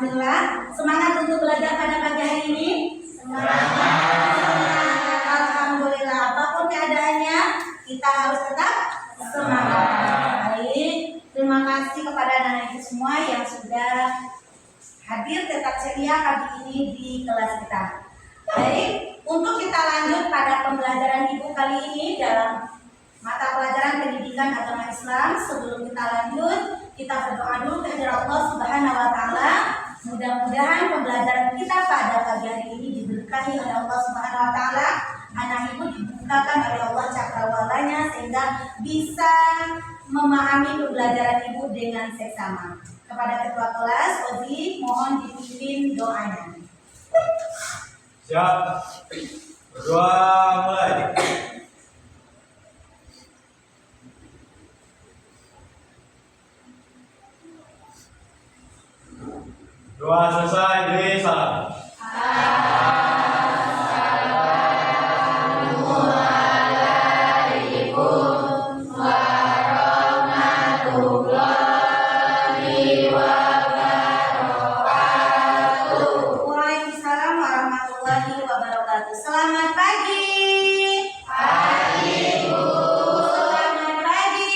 Alhamdulillah, semangat untuk belajar pada pagi hari ini. Semangat. Alhamdulillah, apapun keadaannya kita harus tetap semangat. Baik, terima kasih kepada anak-anak itu semua yang sudah hadir tetap ceria pagi ini di kelas kita. Baik, untuk kita lanjut pada pembelajaran Ibu kali ini dalam mata pelajaran pendidikan agama Islam. Sebelum kita lanjut, kita berdoa dulu kepada Allah Subhanahu wa taala. Mudah-mudahan pembelajaran kita pada pagi hari ini diberkahi oleh Allah Subhanahu wa taala. Anak Ibu dibukakan oleh Allah cakrawalanya sehingga bisa memahami pembelajaran Ibu dengan seksama. Kepada ketua kelas, Ozi, mohon dipimpin doanya. Siap. Berdoa mulai. Doa selesai, jadi salam. Waalaikumsalam warahmatullahi wabarakatuh. Selamat pagi. Pagi, Bu. Selamat pagi.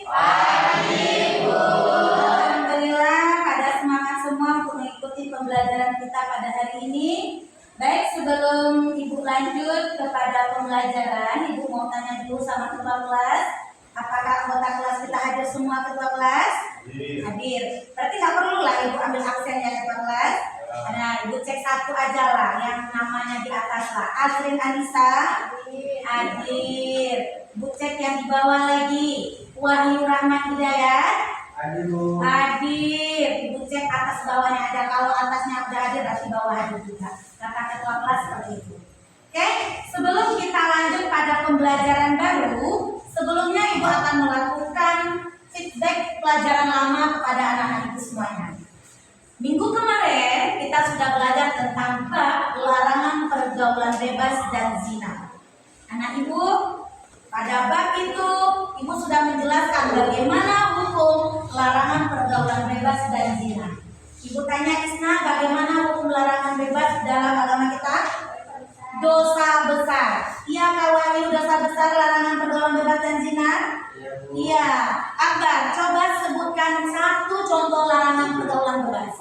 Pagi, Bu. Alhamdulillah, pada semangat semua untuk mengikuti pembelajaran kita pada hari ini. Baik, sebelum Ibu lanjut kepada pembelajaran, Ibu mau tanya dulu sama ketua kelas. Apakah anggota kelas kita hadir semua ketua kelas? Hadir. Berarti nggak perlu lah Ibu ambil absen ya ketua kelas. Nah, Ibu cek satu aja lah yang namanya di atas lah. Azrin Anissa hadir. Ibu cek yang di bawah lagi. Wahyu Rahmat Hidayat Hadir, Bu. hadir. Ibu cek atas bawahnya ada. Kalau atasnya udah hadir, berarti bawah hadir juga. Kata ketua kelas seperti itu. Oke, sebelum kita lanjut pada pembelajaran baru, sebelumnya Ibu akan melakukan feedback pelajaran lama kepada anak-anak Ibu semuanya. Minggu kemarin kita sudah belajar tentang bab larangan pergaulan bebas dan zina. Anak Ibu, pada bab itu Ibu sudah menjelaskan bagaimana hukum larangan pergaulan bebas dan zina. Ibu tanya Isna, bagaimana hukum larangan bebas dalam agama kita? Dosa besar. Iya kawan, dosa besar larangan pergaulan bebas dan zina? Iya. Akbar, coba sebutkan satu contoh larangan pergaulan bebas.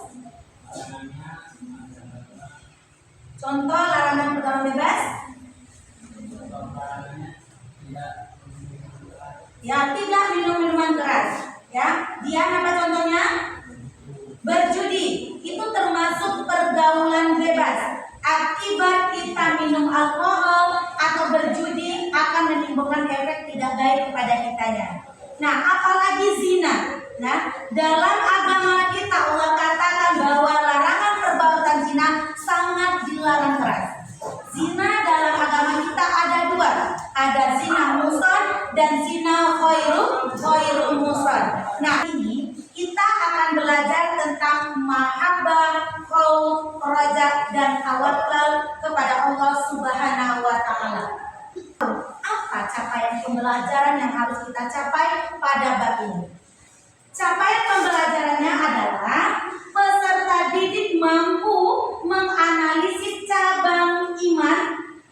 Contoh larangan pergaulan bebas? Ya, tidak minum minuman keras. Ya, dia apa contohnya? Berjudi. Itu termasuk pergaulan bebas. Akibat kita minum alkohol atau berjudi akan menimbulkan efek tidak baik kepada kitanya. Nah, apalagi zina. Nah, dalam agama kita Allah katakan bahwa larangan perbuatan zina sangat dilarang keras. Zina dalam agama kita ada dua, ada zina muhsan dan zina khairul muhsan. Nah, ini kita akan belajar tentang mahabbah, khauf, raja dan tawakal kepada Allah Subhanahu wa taala. Apa capaian pembelajaran yang harus kita capai pada bab ini? Capaian pembelajarannya adalah peserta didik mampu menganalisis cabang iman,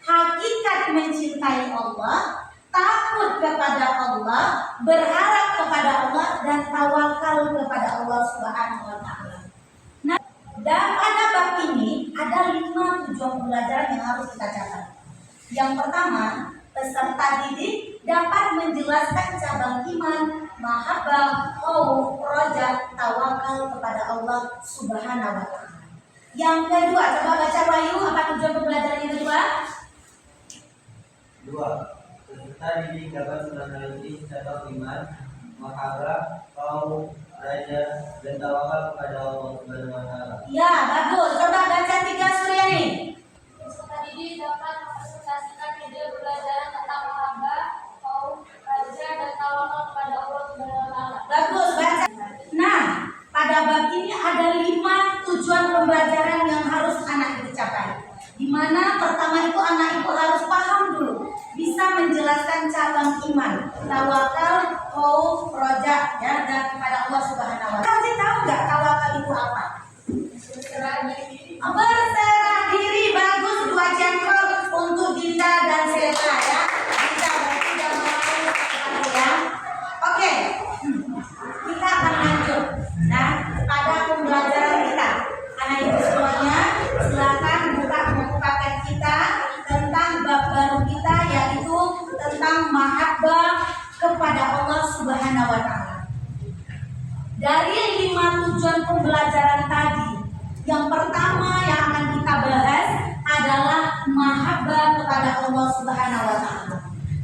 hakikat mencintai Allah, takut kepada Allah, berharap kepada Allah, dan tawakal kepada Allah Subhanahu wa taala. Nah, dan pada bab ini ada 5 tujuan pembelajaran yang harus kita capai. Yang pertama, peserta didik dapat menjelaskan cabang iman, mahabbah, khauf, raja, tawakal kepada Allah Subhanahu wa taala. Yang kedua, coba baca Wahyu, apa tujuan pembelajaran yang kedua? 2. Peserta didik dapat menganalisis cabang iman, mahabbah, khauf, raja, dan tawakal kepada Allah Subhanahu wa taala. Ya, bagus. Coba baca 3 Suryani. Peserta didik dapat mempresentasikan ide pembelajaran tentang mahabbah, khauf, raja, dan tawakal kepada Allah Subhanahu wa taala. Bagus, baca. Nah, pada bab ini ada 5 tujuan pembelajaran yang harus anak itu capai. Di mana pertama itu anak itu harus paham dulu, bisa menjelaskan cabang iman, tawakal, khauf, raja, ya, dan kepada Allah Subhanahu wa taala. Kamu tahu nggak tawakal itu apa? Dari 5 tujuan pembelajaran tadi, yang pertama yang akan kita bahas adalah mahabbah kepada Allah Subhanahu wa taala.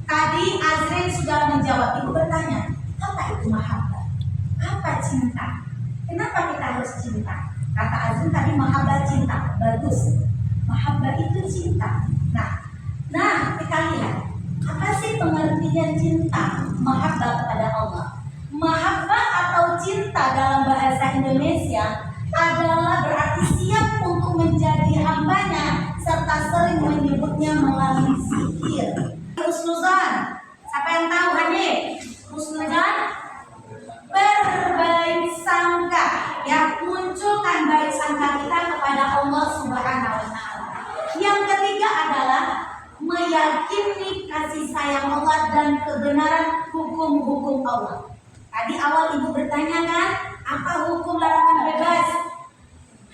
Tadi Azrin sudah menjawab. Ibu bertanya, apa itu mahabbah? Apa cinta? Kenapa kita harus cinta? Kata Azrin tadi mahabbah cinta. Bagus. Mahabbah itu cinta. Nah, kita lihat apa sih pengertian cinta mahabbah kepada Allah? Mahabbah atau cinta dalam bahasa Indonesia adalah berarti siap untuk menjadi hambanya serta sering menyebutnya melalui zikir. Husnuzan, siapa yang tahu Hanif? Husnuzan, berbaik sangka, ya, munculkan baik sangka kita kepada Allah Subhanahu wa taala. Yang ketiga adalah meyakini kasih sayang Allah dan kebenaran hukum-hukum Allah. Tadi awal ibu bertanya kan, apa hukum larangan bebas?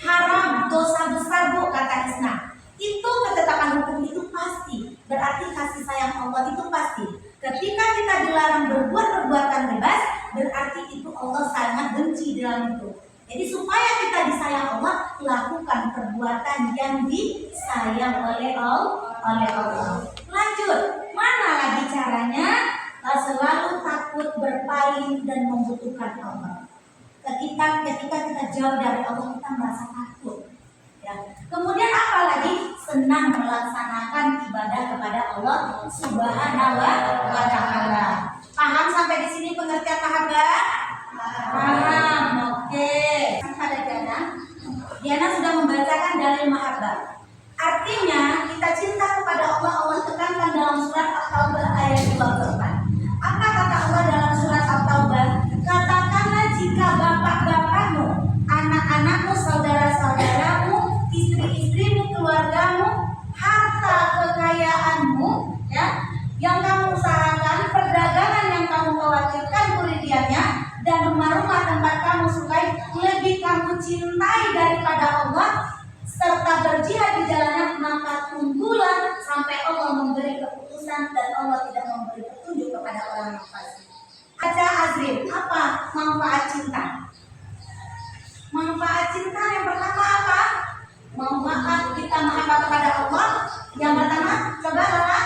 Haram, dosa besar bu, kata Isna. Itu ketetapan hukum itu pasti, berarti kasih sayang Allah itu pasti. Ketika kita dilarang berbuat perbuatan bebas, berarti itu Allah sangat benci dalam itu. Jadi supaya kita disayang Allah, lakukan perbuatan yang disayang oleh Allah. Lanjut, mana lagi caranya? Selalu takut berpaling dan membutuhkan Allah. Ketika kita jauh dari Allah, kita merasa takut. Ya. Kemudian apa lagi? Senang melaksanakan ibadah kepada Allah Subhanahu wa taala. Paham sampai di sini pengertian mahabbah? Paham. Oke. Pada Diana sudah membacakan dalil mahabbah. Artinya kita cinta kepada Allah. Allah tekankan dalam surat At-Taubah ayat 24. Apa kata Allah dalam surat At-Taubah? Katakanlah jika bapak-bapakmu, anak-anakmu, saudara-saudaramu, istri-istrimu, keluargamu, harta kekayaanmu, ya, yang kamu usahakan, perdagangan yang kamu khawatirkan kerugiannya, dan rumah-rumah tempat kamu sukai lebih kamu cintai daripada Allah, serta berjihad di jalannya, maka tunggulah sampai Allah memberi keputusan dan Allah tidak memberi petunjuk kepada orang yang fasik. Baca Azrin, apa manfaat cinta? Manfaat cinta yang pertama apa? Manfaat kita mahabbah kepada Allah. Yang pertama, coba Lala.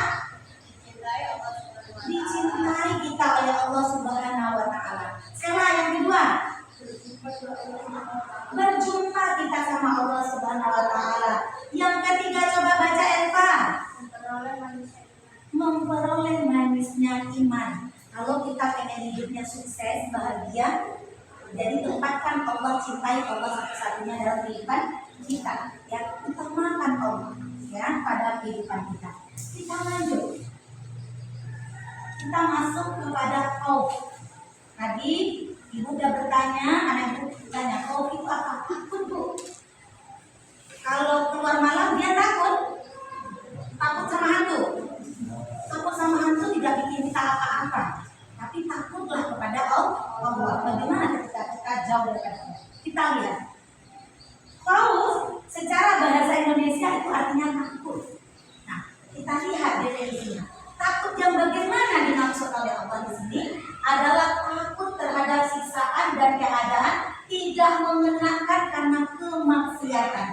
Dicintai kita oleh Allah Subhanahu wa taala. Sela yang kedua, berjumpa kita sama Allah Subhanahu wa taala. Yang ketiga, coba baca Elva. Memperoleh manisnya iman. Kalau kita pengen hidupnya sukses, bahagia, jadi tempatkan Allah, cintai Allah satu-satunya dalam kehidupan kita. Ya, utamakan Allah ya pada kehidupan kita. Kita lanjut. Kita masuk kepada khauf. Tadi ibu udah bertanya, anak ibu bertanya, khauf itu apa? Takut bu. Kalau keluar malam dia takut. Takut sama hantu. Takut sama hantu tidak bikin kita apa-apa. Tapi takutlah kepada Allah. Bagaimana ketika kita jauh dari Allah? Kita lihat. Khauf secara bahasa Indonesia itu artinya takut. Nah, kita lihat definisinya. Takut yang bagaimana dimaksud oleh Allah di sini adalah takut terhadap siksaan dan keadaan tidak mengenakan karena kemaksiatan.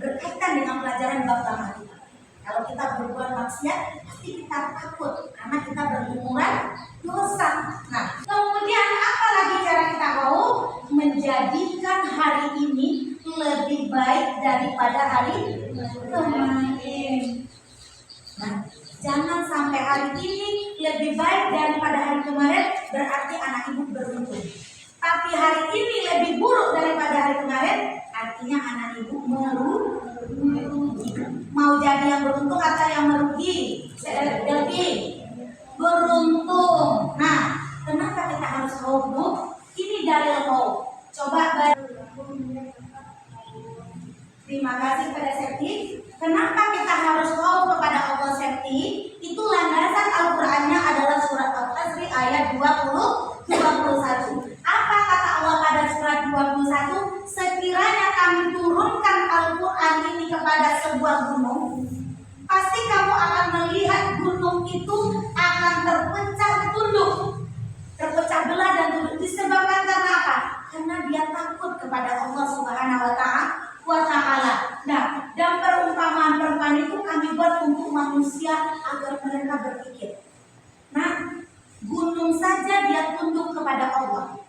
Berkaitan dengan pelajaran bab lama kita. Kalau kita berbuat maksiat, pasti kita takut karena kita berlumuran dosa. Nah, kemudian apa lagi cara kita mau menjadikan hari ini lebih baik daripada hari kemarin? Nah, jangan sampai hari ini lebih baik daripada hari kemarin, berarti anak ibu beruntung. Tapi hari ini lebih buruk daripada hari kemarin, artinya anak ibu merugi. Mau jadi yang beruntung atau yang merugi? Lebih beruntung. Nah, kenapa kita harus khauf bu? Ini dalil khauf. Coba terima kasih pada Septi. Kenapa kita harus khauf kepada Allah Septi? Itu landasan Al-Qur'annya adalah surat Al-Hasri ayat 20-21. Apa kata Allah pada surat 21? Sekiranya kami turunkan Al-Quran ini kepada sebuah gunung, pasti kamu akan melihat gunung itu akan terpecah tunduk, terpecah belah dan tunduk. Disebabkan karena apa? Karena dia takut kepada Allah Subhanahu wa Ta'ala. Nah, dan perumpamaan itu kami buat untuk manusia agar mereka berpikir. Nah, gunung saja dia tunduk kepada Allah.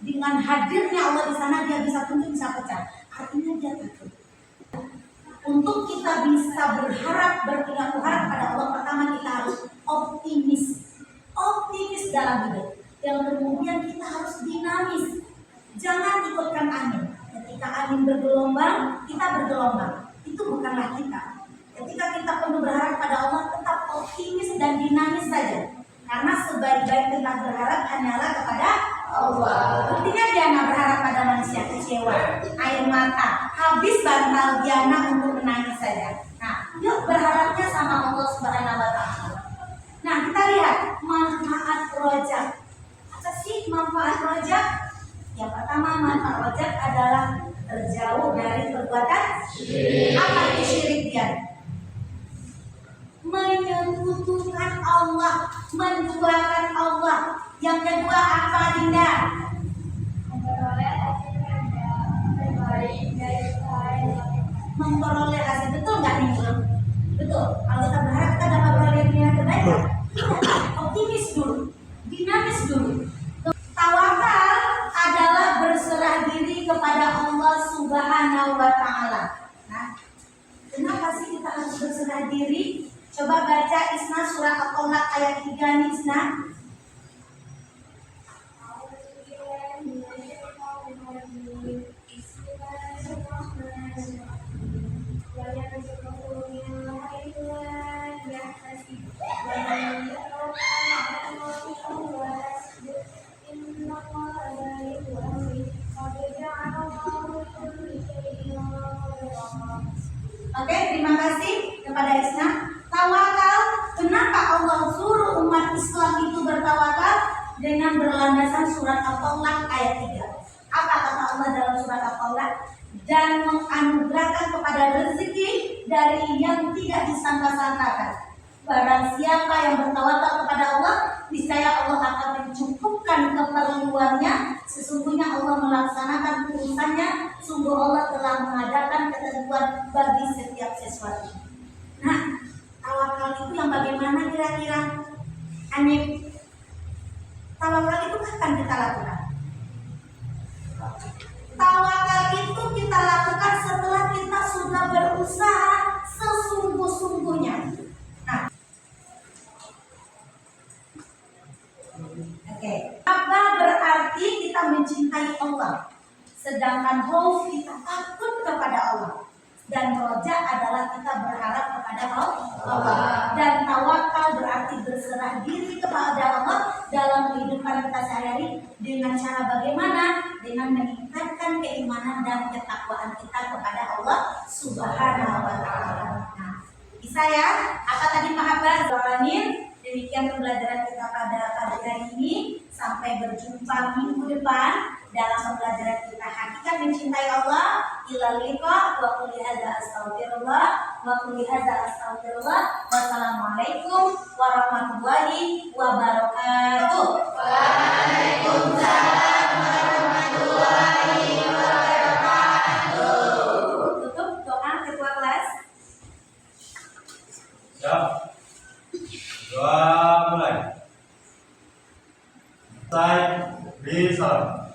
Dengan hadirnya Allah di sana dia bisa tunduk, bisa pecah. Artinya dia takut. Untuk kita bisa berpindah pada Allah, pertama kita harus optimis dalam hidup. Yang kemudian kita harus dinamis. Jangan ikutkan angin. Ketika angin bergelombang, kita bergelombang. Itu bukanlah kita. Ketika kita perlu berharap pada Allah, tetap optimis dan dinamis saja. Karena sebaik-baik kita berharap hanyalah kepada Allah. Buktinya Diana berharap pada manusia, kecewa, air mata, habis bantal Diana untuk menangis saja. Nah, yuk berharapnya sama Allah Subhanahu wa Ta'ala. Nah, kita lihat manfaat rojak. Apa sih manfaat rojak? Yang pertama, manfaat rojak adalah terjauh dari perbuatan syirik. Apa itu syirik dia? Menyekutukan Allah, menduakan Allah. Yang kedua apa, Dinda? Memperoleh hasil. Betul nggak nih? Betul. Kalau kita berharap kita dapat memperoleh yang terbaik, optimis dulu, dinamis dulu. Tawakal adalah berserah diri kepada Allah Subhanahu wa Ta'ala. Nah, kenapa sih kita harus berserah diri? Coba baca Isna surat At-Tolak ayat 3 nih, Isna. Oke, terima kasih kepada Isna. Tawakal, kenapa Allah suruh umat Islam itu bertawakal? Dengan berlandasan surat At-Tolak ayat 3. Apa kata Allah dalam surat At-Tolak? Dan menganugerahkan kepada rezeki dari yang tidak disangka-sangkakan. Barang siapa yang bertawakal kepada Allah, niscaya Allah akan mencukupkan keperluannya. Sesungguhnya Allah melaksanakan urusannya. Sungguh Allah telah mengadakan ketentuan bagi setiap sesuatu. Nah, tawakal itu yang bagaimana kira-kira? Aneh. Tawakal itu kapan kita lakukan? Tawakal itu kita lakukan setelah kita sudah berusaha sesungguh-sungguhnya. Nah, oke. Apa berarti kita mencintai Allah? Sedangkan khauf kita takut kepada Allah. Dan roja adalah kita berharap kepada Allah. Dan tawakal berarti berserah diri kepada Allah dalam kehidupan kita sehari-hari. Dengan cara bagaimana? Dengan meningkatkan keimanan dan ketakwaan kita kepada Allah Subhanahu wa Ta'ala. Nah, bisa ya? Apa tadi mahabbah? Demikian pembelajaran kita pada pagi hari ini. Sampai berjumpa minggu depan dalam pembelajaran kita hakikat mencintai Allah. Ila liqa wa qul hadza astaghfirullah wa qul hadza astaghfirullah. Wassalamualaikum warahmatullahi wabarakatuh. Waalaikumsalam warahmatullahi wabarakatuh. Tutup doa ketua kelas. Siap. Doa mulai. Saya bisa.